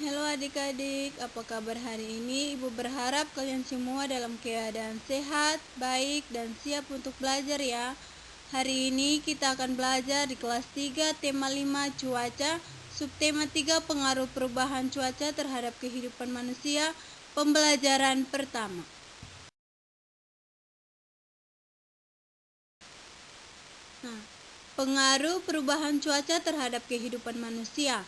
Halo adik-adik, apa kabar hari ini? Ibu berharap kalian semua dalam keadaan sehat, baik, dan siap untuk belajar ya. Hari ini kita akan belajar di kelas 3 tema 5 cuaca, subtema 3 pengaruh perubahan cuaca terhadap kehidupan manusia, pembelajaran pertama. Nah, pengaruh perubahan cuaca terhadap kehidupan manusia.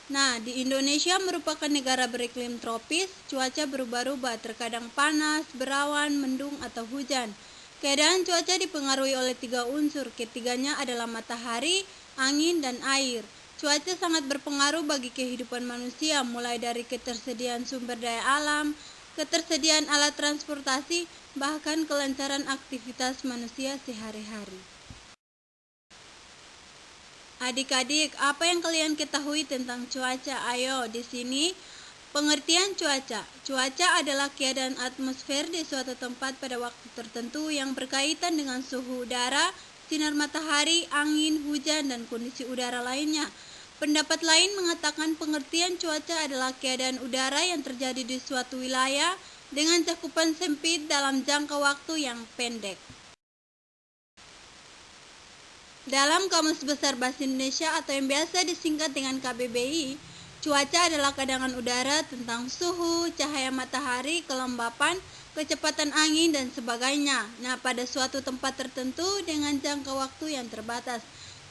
Nah, di Indonesia merupakan negara beriklim tropis, cuaca berubah-ubah, terkadang panas, berawan, mendung, atau hujan. Keadaan cuaca dipengaruhi oleh 3 unsur, ketiganya adalah matahari, angin, dan air. Cuaca sangat berpengaruh bagi kehidupan manusia, mulai dari ketersediaan sumber daya alam, ketersediaan alat transportasi, bahkan kelancaran aktivitas manusia sehari-hari. Adik-adik, apa yang kalian ketahui tentang cuaca? Ayo, di sini pengertian cuaca. Cuaca adalah keadaan atmosfer di suatu tempat pada waktu tertentu yang berkaitan dengan suhu udara, sinar matahari, angin, hujan, dan kondisi udara lainnya. Pendapat lain mengatakan pengertian cuaca adalah keadaan udara yang terjadi di suatu wilayah dengan cakupan sempit dalam jangka waktu yang pendek. Dalam Kamus Besar Bahasa Indonesia atau yang biasa disingkat dengan KBBI, cuaca adalah keadaan udara tentang suhu, cahaya matahari, kelembapan, kecepatan angin, dan sebagainya. Nah, pada suatu tempat tertentu dengan jangka waktu yang terbatas.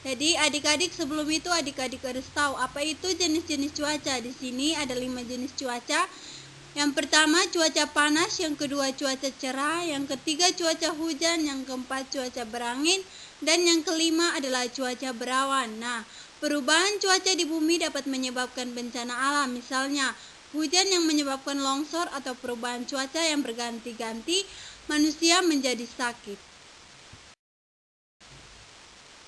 Jadi, adik-adik sebelum itu adik-adik harus tahu apa itu jenis-jenis cuaca. Di sini ada 5 jenis cuaca. Yang pertama cuaca panas, yang kedua cuaca cerah, yang ketiga cuaca hujan, yang keempat cuaca berangin, dan yang kelima adalah cuaca berawan. Nah, perubahan cuaca di bumi dapat menyebabkan bencana alam, misalnya hujan yang menyebabkan longsor atau perubahan cuaca yang berganti-ganti, manusia menjadi sakit.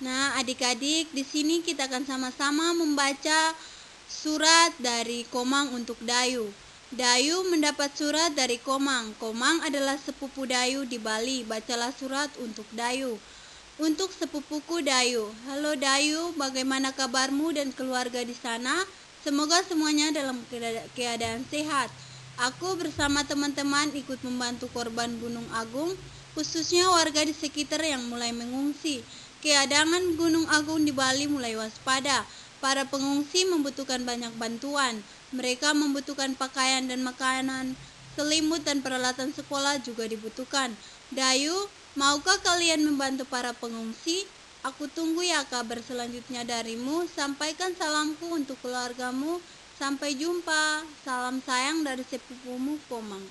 Nah, adik-adik, di sini kita akan sama-sama membaca surat dari Komang untuk Dayu. Dayu mendapat surat dari Komang. Komang adalah sepupu Dayu di Bali. Bacalah surat untuk Dayu. Untuk sepupuku Dayu. Halo Dayu, bagaimana kabarmu dan keluarga di sana? Semoga semuanya dalam keadaan sehat. Aku bersama teman-teman ikut membantu korban Gunung Agung, khususnya warga di sekitar yang mulai mengungsi. Keadaan Gunung Agung di Bali mulai waspada. Para pengungsi membutuhkan banyak bantuan. Mereka membutuhkan pakaian dan makanan, selimut dan peralatan sekolah juga dibutuhkan. Dayu, maukah kalian membantu para pengungsi? Aku tunggu ya kabar selanjutnya darimu. Sampaikan salamku untuk keluargamu. Sampai jumpa. Salam sayang dari sepupumu Komang.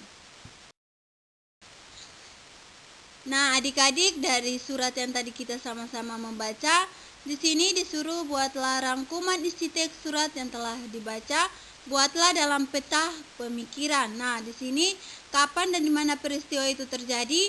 Nah, adik-adik, dari surat yang tadi kita sama-sama membaca, di sini disuruh buatlah rangkuman isi teks surat yang telah dibaca. Buatlah dalam peta pemikiran. Nah, di sini kapan dan di mana peristiwa itu terjadi?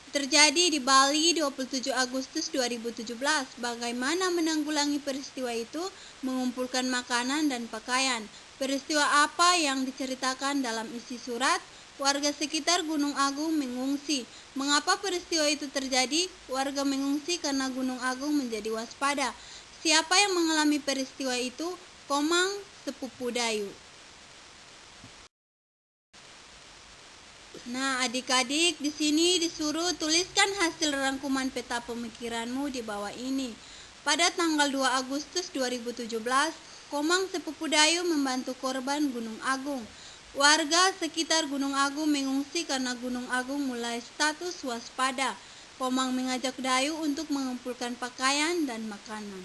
Terjadi di Bali 27 Agustus 2017. Bagaimana menanggulangi peristiwa itu? Mengumpulkan makanan dan pakaian. Peristiwa apa yang diceritakan dalam isi surat? Warga sekitar Gunung Agung mengungsi. Mengapa peristiwa itu terjadi? Warga mengungsi karena Gunung Agung menjadi waspada. Siapa yang mengalami peristiwa itu? Komang, sepupu Dayu. Nah, adik-adik, di sini disuruh tuliskan hasil rangkuman peta pemikiranmu di bawah ini. Pada tanggal 2 Agustus 2017, Komang sepupu Dayu membantu korban Gunung Agung. Warga sekitar Gunung Agung mengungsi karena Gunung Agung mulai status waspada. Komang mengajak Dayu untuk mengumpulkan pakaian dan makanan.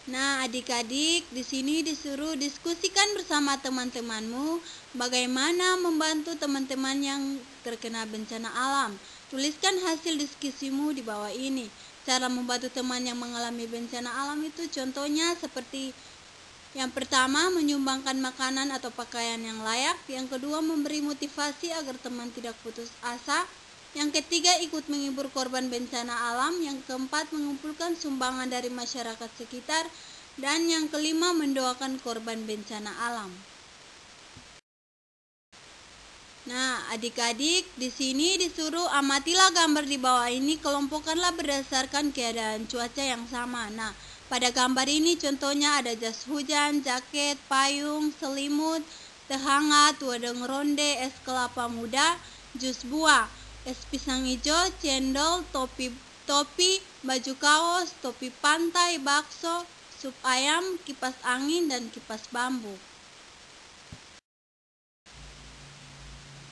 Nah, adik-adik, di sini disuruh diskusikan bersama teman-temanmu bagaimana membantu teman-teman yang terkena bencana alam. Tuliskan hasil diskusimu di bawah ini. Cara membantu teman yang mengalami bencana alam itu contohnya seperti yang pertama, menyumbangkan makanan atau pakaian yang layak. Yang kedua, memberi motivasi agar teman tidak putus asa. Yang ketiga, ikut menghibur korban bencana alam. Yang keempat, mengumpulkan sumbangan dari masyarakat sekitar. Dan yang kelima, mendoakan korban bencana alam. Nah, adik-adik, di sini disuruh amatilah gambar di bawah ini, kelompokkanlah berdasarkan keadaan cuaca yang sama. Nah, Pada gambar ini contohnya ada jas hujan, jaket, payung, selimut, teh hangat, wadeng ronde, es kelapa muda, jus buah, es pisang hijau, cendol, topi, baju kaos, topi pantai, bakso, sup ayam, kipas angin, dan kipas bambu.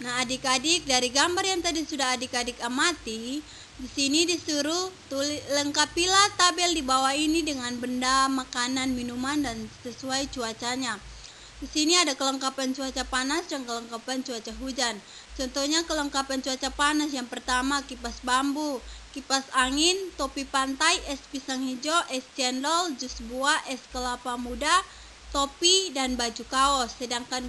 Nah, adik-adik, dari gambar yang tadi sudah adik-adik amati, di sini disuruh lengkapilah tabel di bawah ini dengan benda, makanan, minuman, dan sesuai cuacanya. Di sini ada kelengkapan cuaca panas dan kelengkapan cuaca hujan. Contohnya kelengkapan cuaca panas yang pertama kipas bambu, kipas angin, topi pantai, es pisang hijau, es cendol, jus buah, es kelapa muda, topi, dan baju kaos. Sedangkan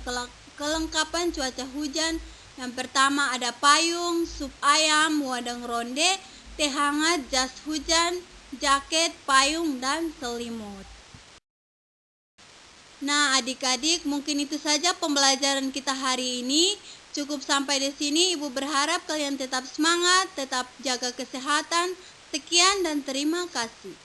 kelengkapan cuaca hujan yang pertama ada payung, sup ayam, wadeng ronde, teh hangat, jas hujan, jaket, payung, dan selimut. Nah, adik-adik, mungkin itu saja pembelajaran kita hari ini. Cukup sampai di sini. Ibu berharap kalian tetap semangat, tetap jaga kesehatan. Sekian dan terima kasih.